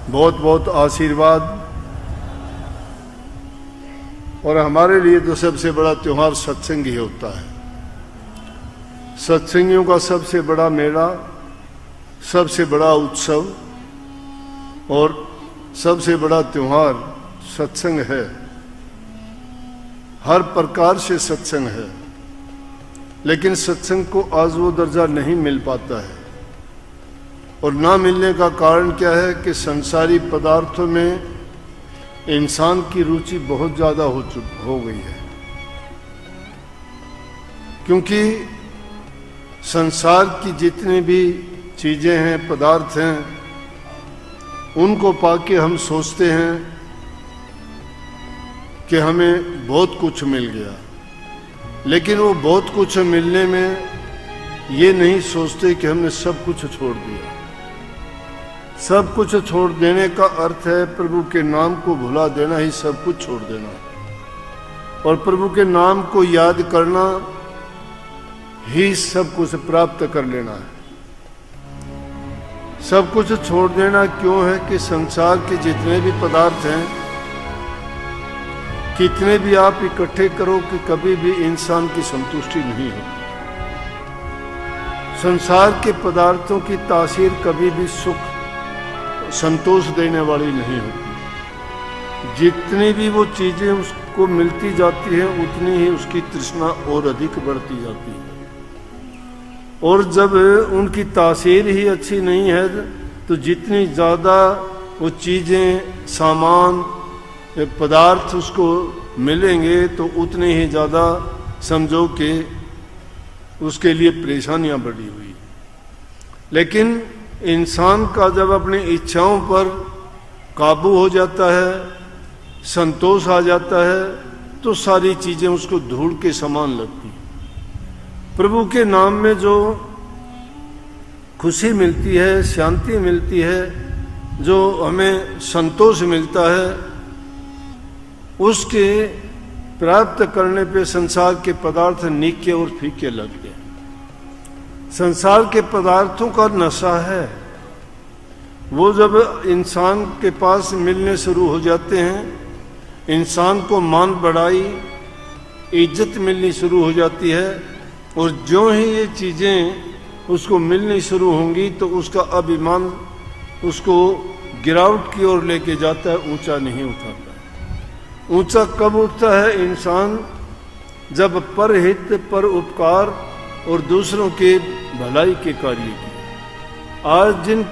बहुत बहुत आशीर्वाद। और हमारे लिए तो सबसे बड़ा त्योहार सत्संग ही होता है। सत्संगियों का सबसे बड़ा मेला, सबसे बड़ा उत्सव और सबसे बड़ा त्योहार सत्संग है। हर प्रकार से सत्संग है, लेकिन सत्संग को आज वो दर्जा नहीं मिल पाता है। और ना मिलने का कारण क्या है कि संसारी पदार्थों में इंसान की रुचि बहुत ज़्यादा हो गई है। क्योंकि संसार की जितनी भी चीज़ें हैं, पदार्थ हैं, उनको पाके हम सोचते हैं कि हमें बहुत कुछ मिल गया, लेकिन वो बहुत कुछ मिलने में ये नहीं सोचते कि हमने सब कुछ छोड़ दिया। सब कुछ छोड़ देने का अर्थ है प्रभु के नाम को भुला देना ही सब कुछ छोड़ देना, और प्रभु के नाम को याद करना ही सब कुछ प्राप्त कर लेना है। सब कुछ छोड़ देना क्यों है कि संसार के जितने भी पदार्थ हैं, कितने भी आप इकट्ठे करो कि कभी भी इंसान की संतुष्टि नहीं होती। संसार के पदार्थों की तासीर कभी भी सुख संतोष देने वाली नहीं होती। जितनी भी वो चीजें उसको मिलती जाती हैं, उतनी ही उसकी तृष्णा और अधिक बढ़ती जाती है। और जब उनकी तासीर ही अच्छी नहीं है, तो जितनी ज़्यादा वो चीज़ें, सामान, पदार्थ उसको मिलेंगे, तो उतने ही ज़्यादा समझो कि उसके लिए परेशानियां बढ़ी हुई। लेकिन इंसान का जब अपनी इच्छाओं पर काबू हो जाता है, संतोष आ जाता है, तो सारी चीज़ें उसको धूल के समान लगती हैं। प्रभु के नाम में जो खुशी मिलती है, शांति मिलती है, जो हमें संतोष मिलता है, उसके प्राप्त करने पे संसार के पदार्थ निके और फीके लगते हैं। संसार के पदार्थों का नशा है। वो जब इंसान के पास मिलने शुरू हो जाते हैं, इंसान को मान बढ़ाई, इज्जत मिलनी शुरू हो जाती है, और जो ही ये चीज़ें उसको मिलनी शुरू होंगी तो उसका अभिमान उसको गिरावट की ओर लेके जाता है, ऊंचा नहीं उठाता। ऊंचा कब उठता है इंसान? जब परहित, पर उपकार और दूसरों के भलाई के कार्य की। आज जिन